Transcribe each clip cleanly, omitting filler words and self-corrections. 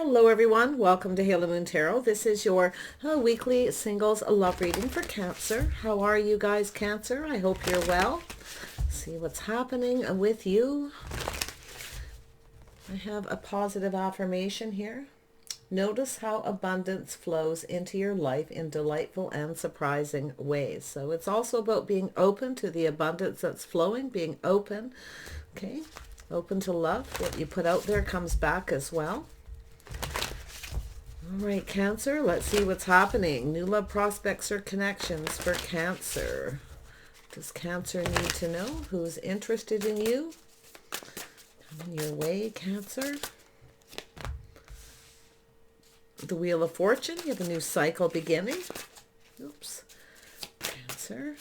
Hello everyone, welcome to Halo Moon Tarot. This is your weekly singles love reading for Cancer. How are you guys, Cancer? I hope you're well. See what's happening with you. I have a positive affirmation here. Notice how abundance flows into your life in delightful and surprising ways. So it's also about being open to the abundance that's flowing, being open, okay? Open to love. What you put out there comes back as well. All right, Cancer, let's see what's happening. New love prospects or connections for Cancer. Does Cancer need to know who's interested in you? Coming your way, Cancer. The Wheel of Fortune, you have a new cycle beginning. Oops. Cancer.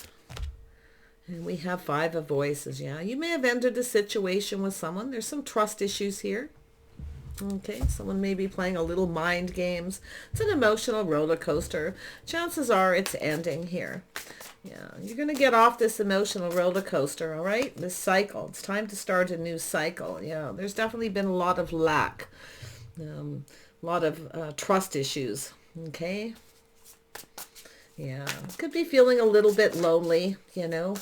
And we have Five of Voices. Yeah, you may have ended a situation with someone. There's some trust issues here. Okay, someone may be playing a little mind games. It's an emotional roller coaster. Chances are it's ending here. Yeah, you're going to get off this emotional roller coaster, all right? This cycle. It's time to start a new cycle. Yeah, there's definitely been a lot of lack. A lot of trust issues. Okay? Yeah, could be feeling a little bit lonely, you know.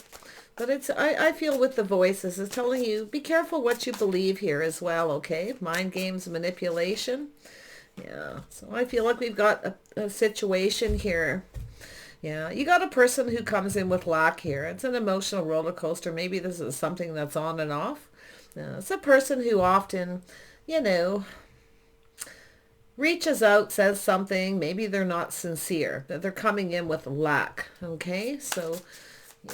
But it's, I feel with the voices, it's telling you, be careful what you believe here as well, okay? Mind games, manipulation. Yeah, so I feel like we've got a situation here. Yeah, you got a person who comes in with lack here. It's an emotional roller coaster. Maybe this is something that's on and off. It's a person who often, you know, reaches out, says something. Maybe they're not sincere, that they're coming in with lack, okay? So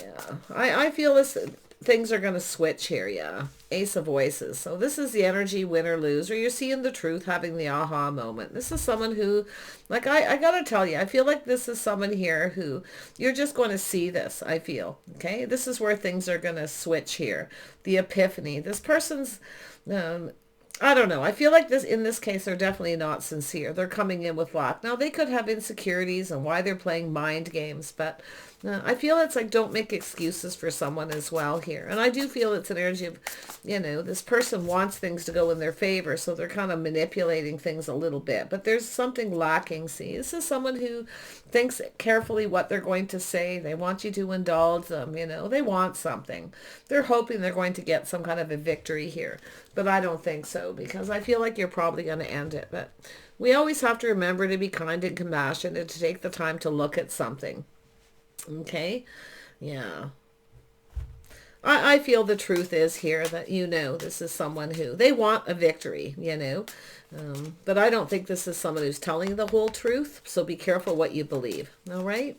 yeah, I feel this things are going to switch here. Yeah, Ace of Voices. So this is the energy, win or lose, or you're seeing the truth, having the aha moment. This is someone who, like, I got to tell you, I feel like this is someone here who you're just going to see this, I feel. Okay, this is where things are going to switch here. The epiphany. This person's, I don't know. I feel like this, in this case, they're definitely not sincere. They're coming in with lack. Now, they could have insecurities and why they're playing mind games, but I feel it's like don't make excuses for someone as well here. And I do feel it's an energy of, you know, this person wants things to go in their favor, so they're kind of manipulating things a little bit. But there's something lacking, see. This is someone who thinks carefully what they're going to say. They want you to indulge them, you know. They want something. They're hoping they're going to get some kind of a victory here. But I don't think so, because I feel like you're probably going to end it. But we always have to remember to be kind and compassionate and to take the time to look at something. Okay? Yeah. I feel the truth is here that, you know, this is someone who, they want a victory, you know. But I don't think this is someone who's telling you the whole truth. So be careful what you believe. All right?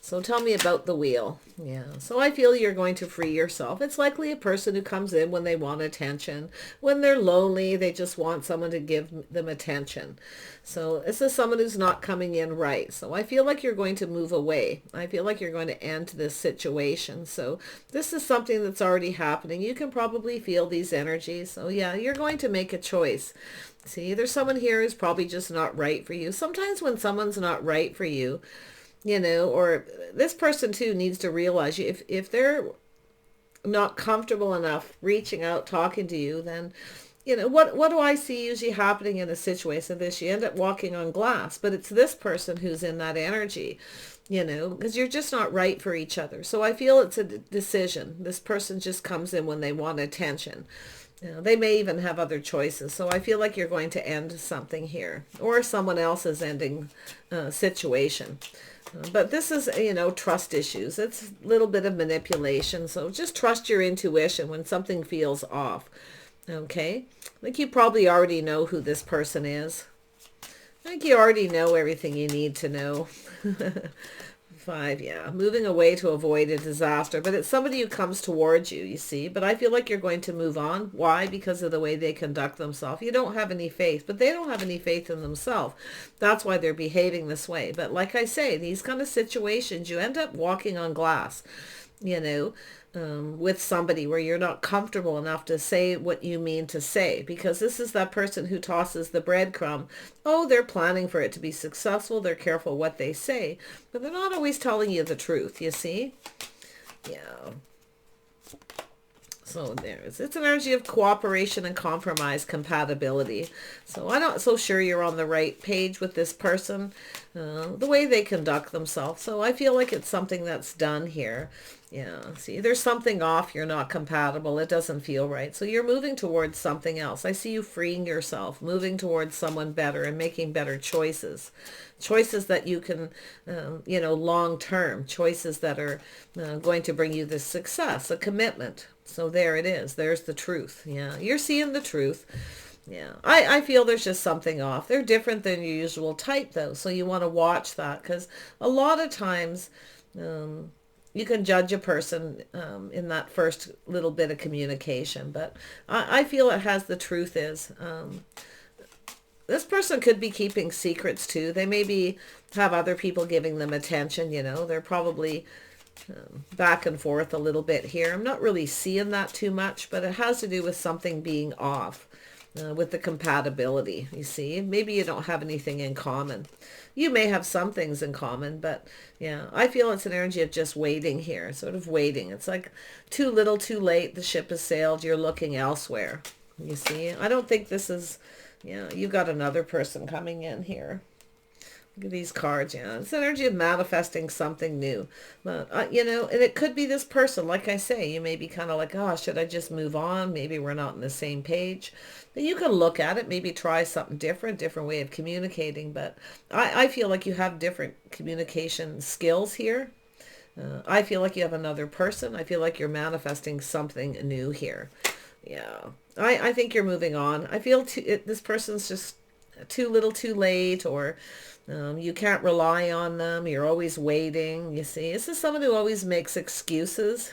So tell me about the wheel. Yeah. So I feel you're going to free yourself. It's likely a person who comes in when they want attention. When they're lonely, they just want someone to give them attention. So this is someone who's not coming in right. So I feel like you're going to move away. I feel like you're going to end this situation. So this is something that's already happening. You can probably feel these energies. So yeah, you're going to make a choice. See, there's someone here who's probably just not right for you. Sometimes when someone's not right for you, you know, or this person too needs to realize if they're not comfortable enough reaching out, talking to you, then, you know, what do I see usually happening in a situation like this? You end up walking on glass, but it's this person who's in that energy, you know, because you're just not right for each other. So I feel it's a decision. This person just comes in when they want attention. You know, they may even have other choices. So I feel like you're going to end something here, or someone else is ending a situation. But this is, you know, trust issues. It's a little bit of manipulation. So just trust your intuition when something feels off. Okay? I think you probably already know who this person is. I think you already know everything you need to know. 5, yeah. Moving away to avoid a disaster. But it's somebody who comes towards you, you see. But I feel like you're going to move on. Why? Because of the way they conduct themselves. You don't have any faith, but they don't have any faith in themselves. That's why they're behaving this way. But like I say, these kind of situations, you end up walking on glass, you know, with somebody where you're not comfortable enough to say what you mean to say, because this is that person who tosses the breadcrumb. Oh, they're planning for it to be successful. They're careful what they say, but they're not always telling you the truth, you see? Yeah. So it's an energy of cooperation and compromise, compatibility. So I'm not so sure you're on the right page with this person, the way they conduct themselves. So I feel like it's something that's done here. Yeah, see, there's something off. You're not compatible. It doesn't feel right. So you're moving towards something else. I see you freeing yourself, moving towards someone better and making better choices. Choices that you can, long term, choices that are going to bring you the success, a commitment. So there it is. There's the truth. Yeah, you're seeing the truth. Yeah, I feel there's just something off. They're different than your usual type, though. So you want to watch that, because a lot of times you can judge a person in that first little bit of communication. But I feel it has the truth is this person could be keeping secrets too. They maybe have other people giving them attention. They're probably back and forth a little bit here. I'm not really seeing that too much, but it has to do with something being off with the compatibility. You see, maybe you don't have anything in common. You may have some things in common, but yeah, I feel it's an energy of just waiting here, sort of waiting. It's like too little, too late. The ship has sailed. You're looking elsewhere. You see, I don't think this is, you've got another person coming in here. Look at these cards. Yeah, it's energy of manifesting something new. But, and it could be this person. Like I say, you may be kind of like, oh, should I just move on? Maybe we're not on the same page. But you can look at it, maybe try something different way of communicating. But I feel like you have different communication skills here. I feel like you have another person. I feel like you're manifesting something new here. Yeah, I think you're moving on. I feel this person's just too little too late, or you can't rely on them. You're always waiting. You see, this is someone who always makes excuses.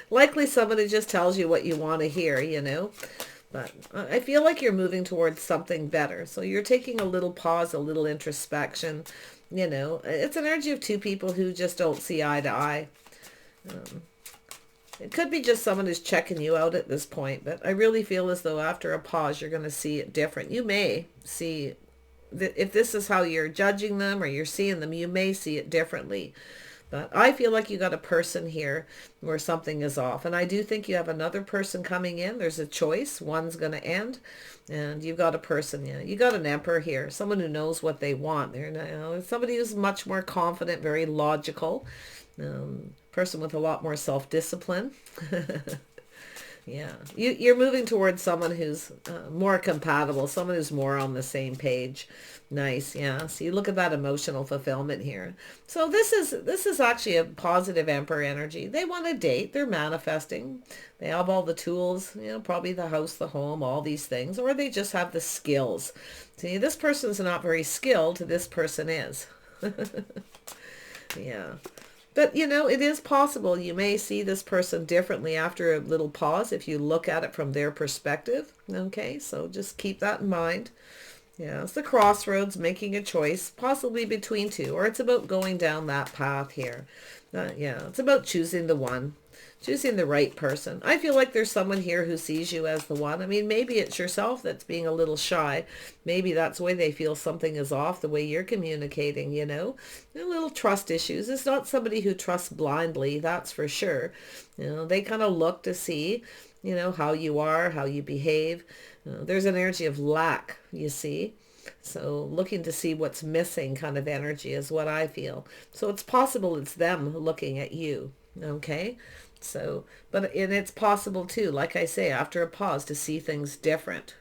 Likely someone who just tells you what you want to hear. But I feel like you're moving towards something better. So you're taking a little pause, a little introspection. It's an energy of two people who just don't see eye to eye. It could be just someone who's checking you out at this point, but I really feel as though after a pause, you're going to see it different. You may see if this is how you're judging them or you're seeing them, you may see it differently. But I feel like you got a person here where something is off. And I do think you have another person coming in. There's a choice. One's going to end. And you've got a person. You got an emperor here. Someone who knows what they want. They're somebody who's much more confident, very logical. Person with a lot more self-discipline. Yeah, you're moving towards someone who's more compatible, someone who's more on the same page. Nice, yeah. So you look at that emotional fulfillment here. So this is actually a positive emperor energy. They want to date. They're manifesting. They have all the tools, probably the house, the home, all these things, or they just have the skills. See, this person's not very skilled. This person is. Yeah. But, it is possible you may see this person differently after a little pause if you look at it from their perspective. Okay, so just keep that in mind. Yeah, it's the crossroads, making a choice, possibly between two, or it's about going down that path here. Yeah, it's about choosing the one. Choosing the right person. I feel like there's someone here who sees you as the one. I mean, maybe it's yourself that's being a little shy. Maybe that's why they feel something is off the way you're communicating, A little trust issues. It's not somebody who trusts blindly, that's for sure. They kind of look to see, how you are, how you behave. There's an energy of lack, you see. So looking to see what's missing kind of energy is what I feel. So it's possible it's them looking at you, okay? So, and it's possible too, like I say, after a pause to see things different.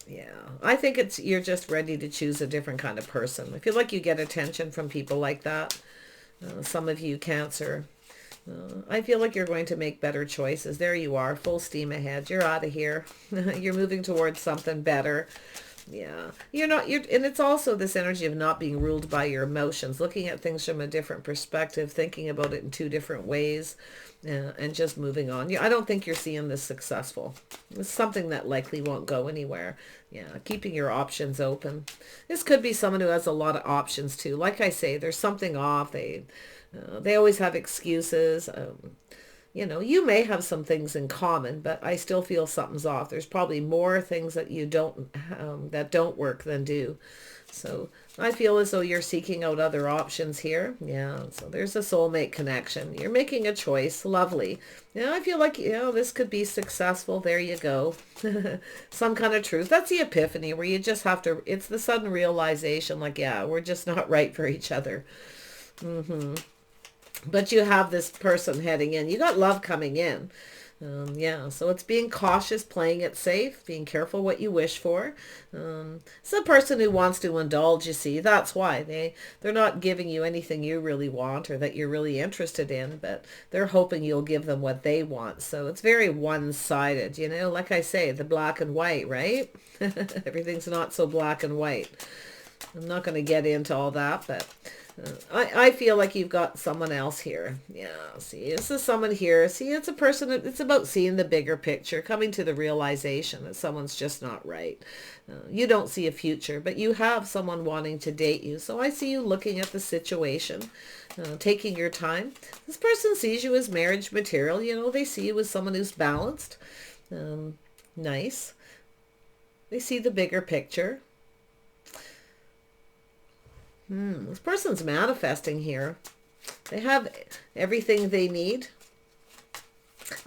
Yeah, I think you're just ready to choose a different kind of person. I feel like you get attention from people like that. Some of you Cancer. I feel like you're going to make better choices. There you are, full steam ahead. You're out of here. You're moving towards something better. Yeah, and it's also this energy of not being ruled by your emotions, looking at things from a different perspective, thinking about it in two different ways, and just moving on. I don't think you're seeing this successful. It's something that likely won't go anywhere. Yeah, keeping your options open. This could be someone who has a lot of options too. Like I say, there's something off. They always have excuses. you know, you may have some things in common, but I still feel something's off. There's probably more things that you don't, that don't work than do. So I feel as though you're seeking out other options here. Yeah, so there's a soulmate connection. You're making a choice. Lovely. Yeah, I feel like, you know, this could be successful. There you go. Some kind of truth. That's the epiphany where you just have to, it's the sudden realization like, yeah, we're just not right for each other. But you have this person heading in. You got love coming in. Yeah, so it's being cautious, playing it safe, being careful what you wish for. It's a person who wants to indulge, you see. That's why they're not giving you anything you really want or that you're really interested in, but they're hoping you'll give them what they want. So it's very one-sided, you know, like I say, the black and white, right? Everything's not so black and white. I'm not going to get into all that, but I feel like you've got someone else here. Yeah, see, this is someone here. See, it's a person, it's about seeing the bigger picture, coming to the realization that someone's just not right. You don't see a future, but you have someone wanting to date you. So I see you looking at the situation, taking your time. This person sees you as marriage material. You know, they see you as someone who's balanced. Nice. They see the bigger picture. This person's manifesting here. They have everything they need.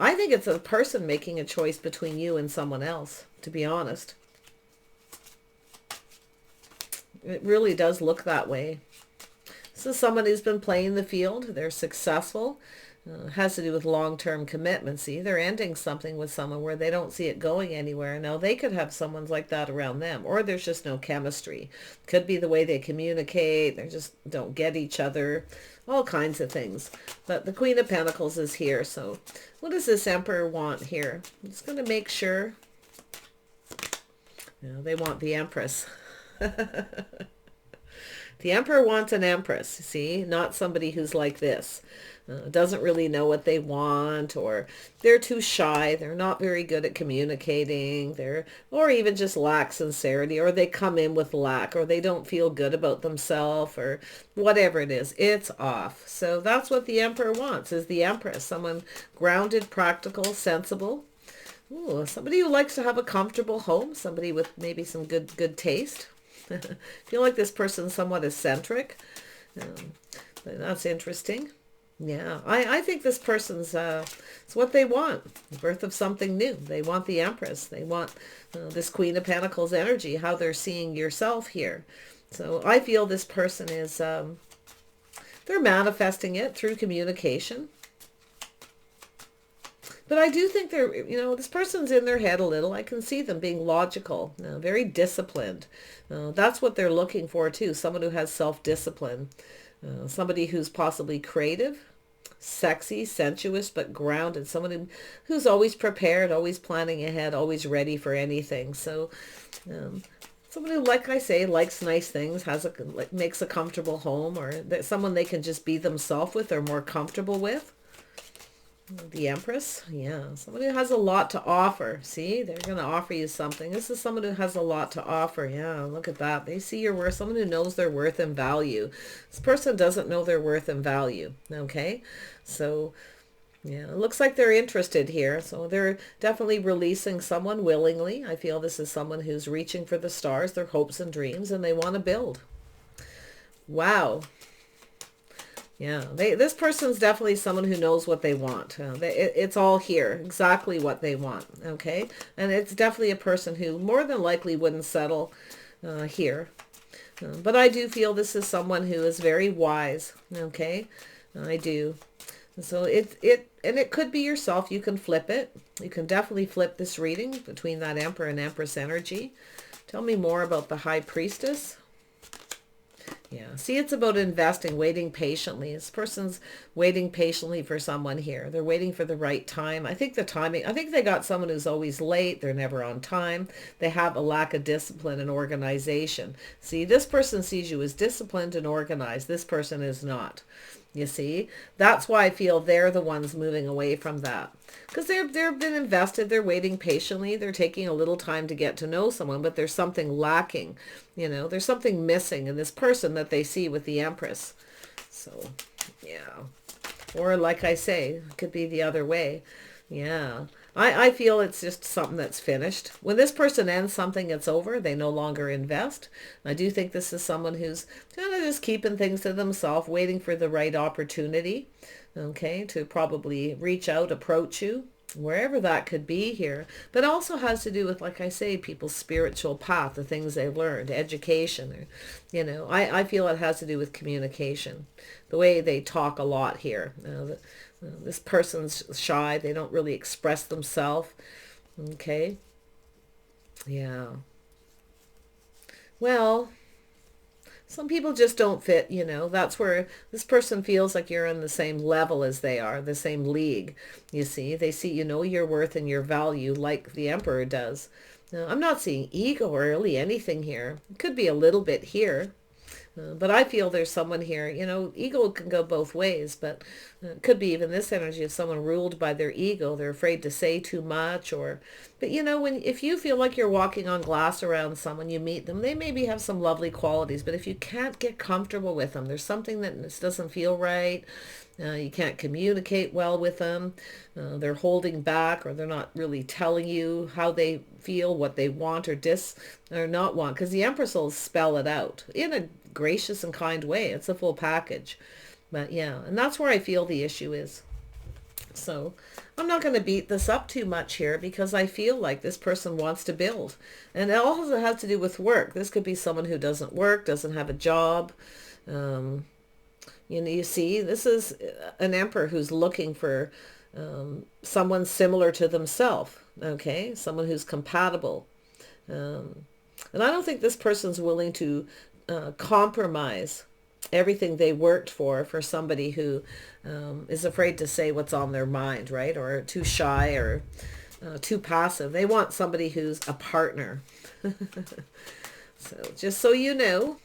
I think it's a person making a choice between you and someone else, to be honest. It really does look that way. This is someone who's been playing the field. They're successful. Has to do with long-term commitment. See, they're ending something with someone where they don't see it going anywhere. Now, they could have someone like that around them, or there's just no chemistry. Could be the way they communicate. They just don't get each other. All kinds of things. But the Queen of Pentacles is here. So what does this Emperor want here? I'm just going to make sure. You know, they want the Empress. The Emperor wants an Empress, see, not somebody who's like this. Doesn't really know what they want, or they're too shy. They're not very good at communicating. Or even just lack sincerity, or they come in with lack, or they don't feel good about themselves, or whatever it is. It's off. So that's what the Emperor wants, is the Empress. Someone grounded, practical, sensible. Ooh, somebody who likes to have a comfortable home. Somebody with maybe some good taste. Feel like this person's somewhat eccentric. But that's interesting. Yeah, I think this person's, it's what they want. The birth of something new. They want the Empress. They want this Queen of Pentacles energy, how they're seeing yourself here. So I feel this person is, they're manifesting it through communication. But I do think they're, you know, this person's in their head a little. I can see them being logical, very disciplined. That's what they're looking for too. Someone who has self-discipline. Somebody who's possibly creative, sexy, sensuous, but grounded. Someone who's always prepared, always planning ahead, always ready for anything. So someone who, like I say, likes nice things, makes a comfortable home, or someone they can just be themselves with or more comfortable with. The Empress, yeah, someone who has a lot to offer. See, they're going to offer you something. This is someone who has a lot to offer. Yeah, look at that. They see your worth. Someone who knows their worth and value. This person doesn't know their worth and value. Okay, so yeah, it looks like they're interested here. So they're definitely releasing someone willingly. I feel this is someone who's reaching for the stars, their hopes and dreams, and they want to build. Wow. Yeah, this person's definitely someone who knows what they want. It's all here, exactly what they want, okay? And it's definitely a person who more than likely wouldn't settle here. But I do feel this is someone who is very wise, okay? I do. So it could be yourself. You can flip it. You can definitely flip this reading between that Emperor and Empress energy. Tell me more about the High Priestess. Yeah, see, it's about investing, waiting patiently. This person's waiting patiently for someone here. They're waiting for the right time. I think the timing, I think they got someone who's always late. They're never on time. They have a lack of discipline and organization. See, this person sees you as disciplined and organized. This person is not. You see, that's why I feel they're the ones moving away from that. Because they've been invested, they're waiting patiently, they're taking a little time to get to know someone, but there's something lacking. You know, there's something missing in this person that they see with the Empress. So, yeah. Or like I say, it could be the other way. Yeah. I feel it's just something that's finished. When this person ends something, it's over. They no longer invest. I do think this is someone who's kind of just keeping things to themselves, waiting for the right opportunity, okay, to probably reach out, approach you, wherever that could be here. But also has to do with, like I say, people's spiritual path, the things they've learned, education. Or, I feel it has to do with communication, the way they talk a lot here. This person's shy. They don't really express themselves. Okay. Yeah. Well, some people just don't fit, That's where this person feels like you're on the same level as they are, the same league. You see, they see, your worth and your value like the Emperor does. Now, I'm not seeing ego or really anything here. It could be a little bit here. But I feel there's someone here, ego can go both ways, but it could be even this energy of someone ruled by their ego. They're afraid to say too much but if you feel like you're walking on glass around someone, you meet them, they maybe have some lovely qualities, but if you can't get comfortable with them, there's something that just doesn't feel right. You can't communicate well with them. They're holding back, or they're not really telling you how they feel, what they want or not want, because the Empress will spell it out in a gracious and kind way. It's a full package. But yeah, and that's where I feel the issue is. So I'm not going to beat this up too much here, because I feel like this person wants to build. And it also has to do with work. This could be someone who doesn't work, doesn't have a job. You see, this is an Emperor who's looking for someone similar to themselves. Okay, someone who's compatible. And I don't think this person's willing to compromise everything they worked for somebody who is afraid to say what's on their mind, right? Or too shy, or too passive. They want somebody who's a partner. So just so you know.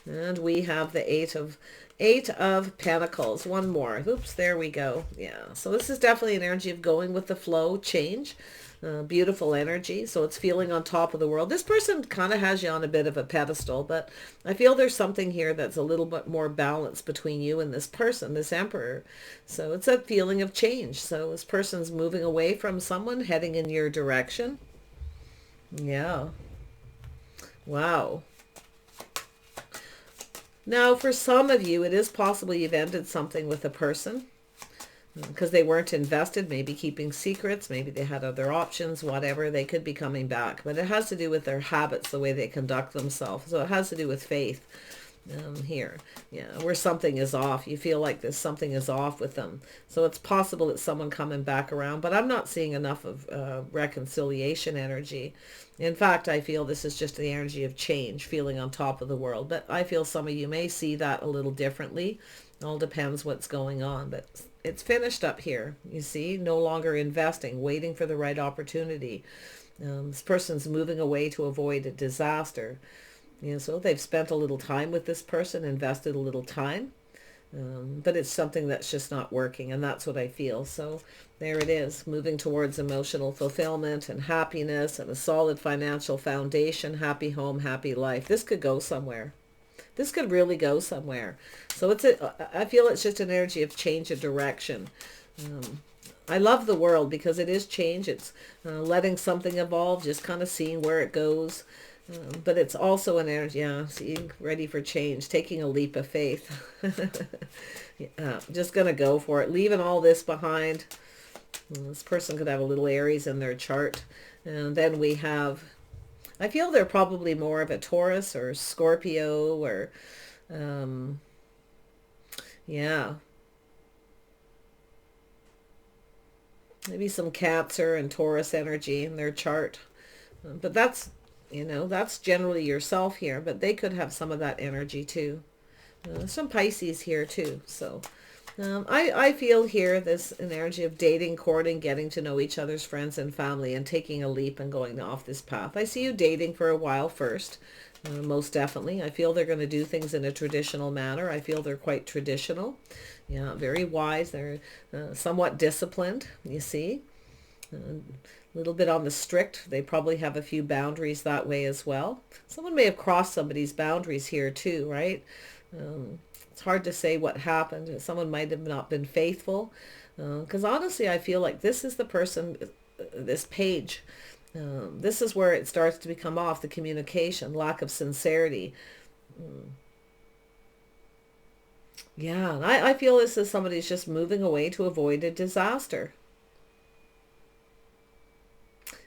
And we have the Eight of Pentacles. One more. Oops, there we go. Yeah. So this is definitely an energy of going with the flow, change. Beautiful energy. So it's feeling on top of the world. This person kind of has you on a bit of a pedestal, but I feel there's something here that's a little bit more balanced between you and this person, this Emperor. So it's a feeling of change. So this person's moving away from someone, heading in your direction. Yeah. Wow. Now, for some of you, it is possible you've ended something with a person because they weren't invested, maybe keeping secrets, maybe they had other options, whatever. They could be coming back, but it has to do with their habits, the way they conduct themselves. So it has to do with faith here. Yeah, where something is off. You feel like there's something is off with them. So it's possible it's someone coming back around, but I'm not seeing enough of reconciliation energy. In fact, I feel this is just the energy of change, feeling on top of the world. But I feel some of you may see that a little differently. It all depends what's going on. But it's finished up here. You see, no longer investing, waiting for the right opportunity. This person's moving away to avoid a disaster. So they've spent a little time with this person, invested a little time. But it's something that's just not working, and that's what I feel. So there it is, moving towards emotional fulfillment and happiness and a solid financial foundation, happy home, happy life. This could go somewhere. This could really go somewhere. So I feel it's just an energy of change of direction. I love the world because it is change. It's letting something evolve, just kind of seeing where it goes. But it's also an energy, seeing, ready for change, taking a leap of faith. Just going to go for it, leaving all this behind. This person could have a little Aries in their chart. And then we have, I feel they're probably more of a Taurus or Scorpio or, maybe some Cancer and Taurus energy in their chart. But that's generally yourself here, but they could have some of that energy too. Some Pisces here too. So I feel here this an energy of dating, courting, getting to know each other's friends and family, and taking a leap and going off this path. I see you dating for a while first, most definitely. I feel they're going to do things in a traditional manner. I feel they're quite traditional. Yeah, very wise. They're somewhat disciplined, you see. A little bit on the strict. They probably have a few boundaries that way as well. Someone may have crossed somebody's boundaries here too, right? It's hard to say what happened. Someone might have not been faithful. Because honestly, I feel like this is the person, this page, this is where it starts to become off, the communication, lack of sincerity. Yeah, and I feel this is somebody's just moving away to avoid a disaster.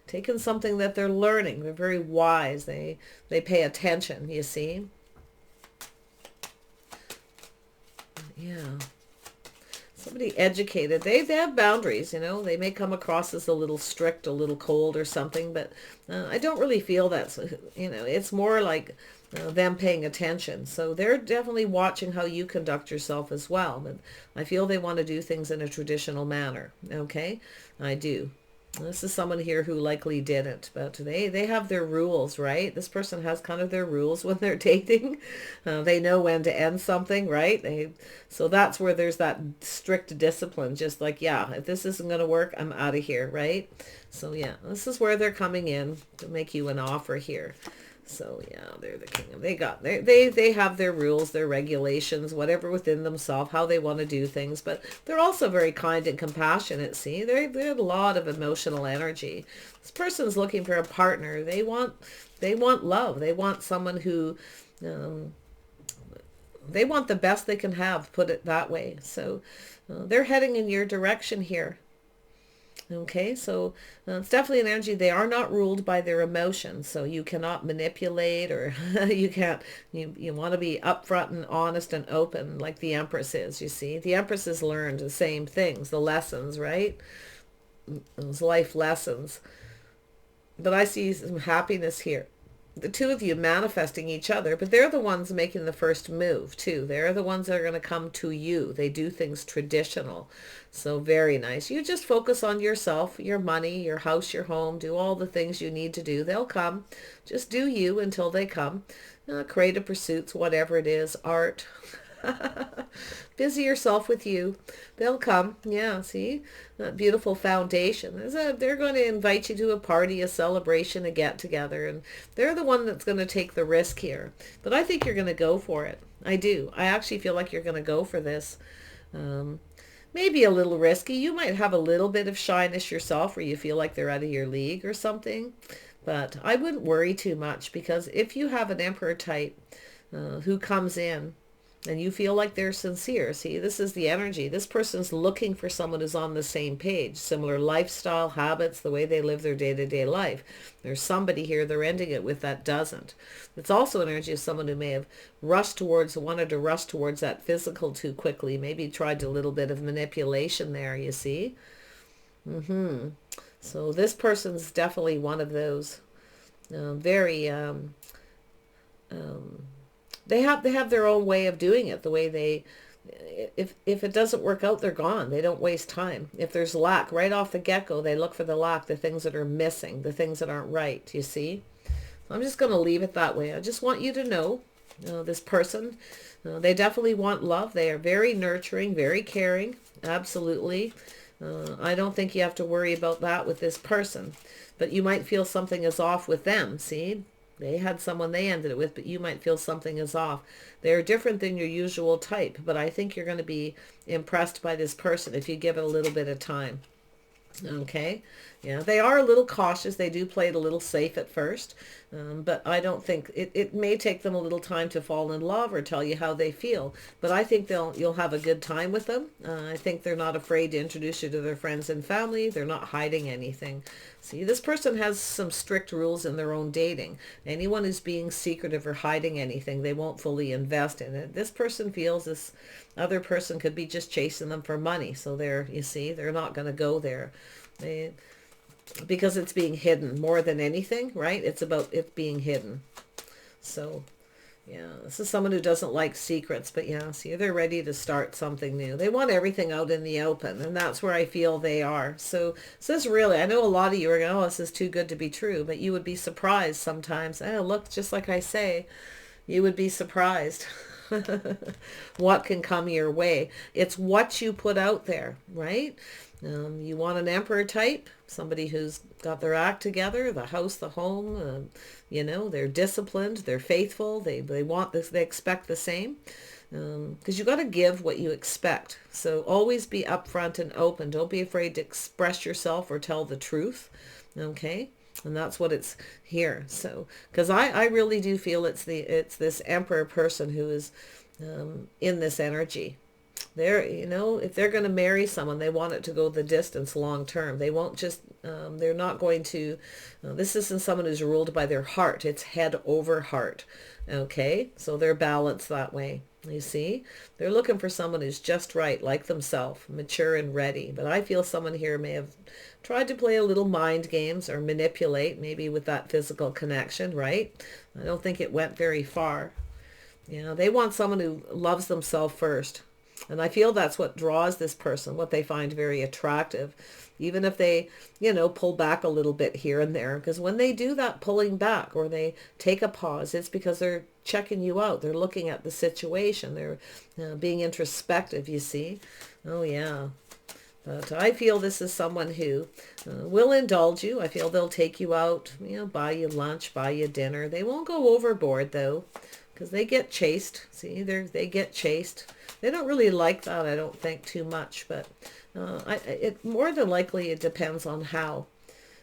Taking something that they're learning. They're very wise. They pay attention, you see. Yeah. Somebody educated. They have boundaries, you know. They may come across as a little strict, a little cold or something, but I don't really feel that's, you know, it's more like them paying attention. So they're definitely watching how you conduct yourself as well. But I feel they want to do things in a traditional manner. Okay? I do. This is someone here who likely didn't, but they have their rules, right? This person has kind of their rules when they're dating. They know when to end something, right? So that's where there's that strict discipline, just like, yeah, if this isn't going to work, I'm out of here, right? So yeah, this is where they're coming in to make you an offer here. So yeah, they're the king. They have their rules, their regulations, whatever within themselves, how they want to do things. But they're also very kind and compassionate. See, they have a lot of emotional energy. This person's looking for a partner. They want love. They want someone who, they want the best they can have. Put it that way. So they're heading in your direction here. Okay, so it's definitely an energy. They are not ruled by their emotions, so you cannot manipulate, or you can't, you want to be upfront and honest and open like the Empress is, you see. The Empress has learned the same things, the lessons, right? Those life lessons. But I see some happiness here. The two of you manifesting each other, but they're the ones making the first move too. They're the ones that are going to come to you. They do things traditional. So very nice. You just focus on yourself, your money, your house, your home, do all the things you need to do. They'll come. Just do you until they come. Creative pursuits, whatever it is, art. Busy yourself with you. They'll come. Yeah, see? That beautiful foundation. They're going to invite you to a party, a celebration, a get-together, and they're the one that's going to take the risk here. But I think you're going to go for it. I do. I actually feel like you're going to go for this. Maybe a little risky. You might have a little bit of shyness yourself where you feel like they're out of your league or something. But I wouldn't worry too much, because if you have an Emperor type who comes in, and you feel like they're sincere. See, this is the energy. This person's looking for someone who's on the same page, similar lifestyle, habits, the way they live their day-to-day life. There's somebody here they're ending it with that doesn't. It's also an energy of someone who may have wanted to rush towards that physical too quickly, maybe tried a little bit of manipulation there, you see. So this person's definitely one of those very... They have their own way of doing it, the way they, if it doesn't work out, they're gone. They don't waste time. If there's lack, right off the get-go, they look for the lack, the things that are missing, the things that aren't right, you see? I'm just going to leave it that way. I just want you to know, this person, they definitely want love. They are very nurturing, very caring, absolutely. I don't think you have to worry about that with this person, but you might feel something is off with them, see? They had someone they ended it with, but you might feel something is off. They're different than your usual type, but I think you're going to be impressed by this person if you give it a little bit of time. Okay? Yeah, they are a little cautious. They do play it a little safe at first, but I don't think it may take them a little time to fall in love or tell you how they feel. But I think you'll have a good time with them. I think they're not afraid to introduce you to their friends and family. They're not hiding anything. See, this person has some strict rules in their own dating. Anyone who's being secretive or hiding anything, they won't fully invest in it. This person feels this other person could be just chasing them for money. So you see, they're not going to go there. Because it's being hidden more than anything, right? It's about it being hidden. So, yeah, this is someone who doesn't like secrets, but yeah, see, they're ready to start something new. They want everything out in the open, and that's where I feel they are. So this really, I know a lot of you are going, oh, this is too good to be true, but you would be surprised sometimes. Oh, look, just like I say, you would be surprised what can come your way. It's what you put out there, right? You want an Emperor type, somebody who's got their act together, the house, the home, they're disciplined, they're faithful, they want this, they expect the same. because you got to give what you expect. So always be upfront and open. Don't be afraid to express yourself or tell the truth. Okay. And that's what it's here. So, because I really do feel it's this Emperor person who is in this energy. They're, if they're going to marry someone, they want it to go the distance long term. They won't just, they're not going to, this isn't someone who's ruled by their heart. It's head over heart. Okay. So they're balanced that way. You see, they're looking for someone who's just right, like themselves, mature and ready. But I feel someone here may have tried to play a little mind games or manipulate, maybe with that physical connection, right? I don't think it went very far. They want someone who loves themselves first. And I feel that's what draws this person, what they find very attractive, even if they, pull back a little bit here and there. Because when they do that pulling back or they take a pause, it's because they're checking you out. They're looking at the situation. They're being introspective, you see. Oh, yeah. But I feel this is someone who will indulge you. I feel they'll take you out, buy you lunch, buy you dinner. They won't go overboard, though, because they get chased. See, they get chased. They don't really like that, I don't think, too much, but it more than likely it depends on how.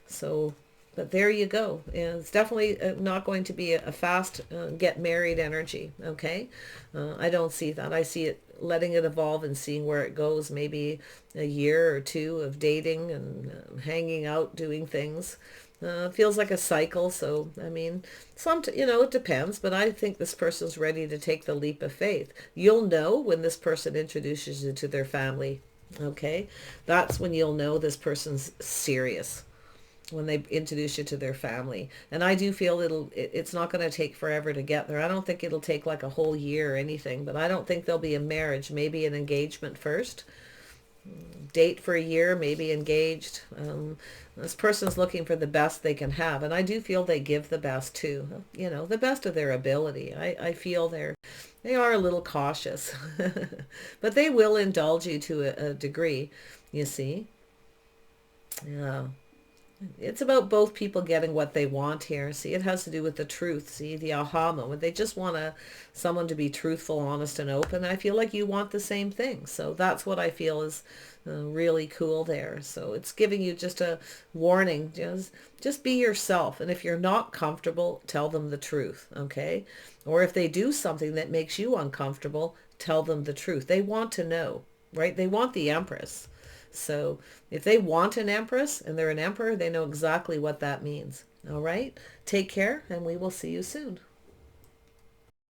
So, but there you go. And it's definitely not going to be a fast get married energy, okay? I don't see that. I see it letting it evolve and seeing where it goes, maybe a year or two of dating and hanging out, doing things. It feels like a cycle, so, I mean, it depends, but I think this person's ready to take the leap of faith. You'll know when this person introduces you to their family, okay? That's when you'll know this person's serious, when they introduce you to their family. And I do feel it's not going to take forever to get there. I don't think it'll take like a whole year or anything, but I don't think there'll be a marriage, maybe an engagement first. Date for a year, maybe engaged. This person's looking for the best they can have, and I do feel they give the best too, the best of their ability. I feel they are a little cautious, but they will indulge you to a degree, you see. Yeah. It's about both people getting what they want here. See, it has to do with the truth. See, the aha moment. They just want someone to be truthful, honest, and open. I feel like you want the same thing. So that's what I feel is really cool there. So it's giving you just a warning. Just be yourself. And if you're not comfortable, tell them the truth, okay? Or if they do something that makes you uncomfortable, tell them the truth. They want to know, right? They want the Empress. So if they want an Empress and they're an Emperor, they know exactly what that means. All right. Take care, and we will see you soon.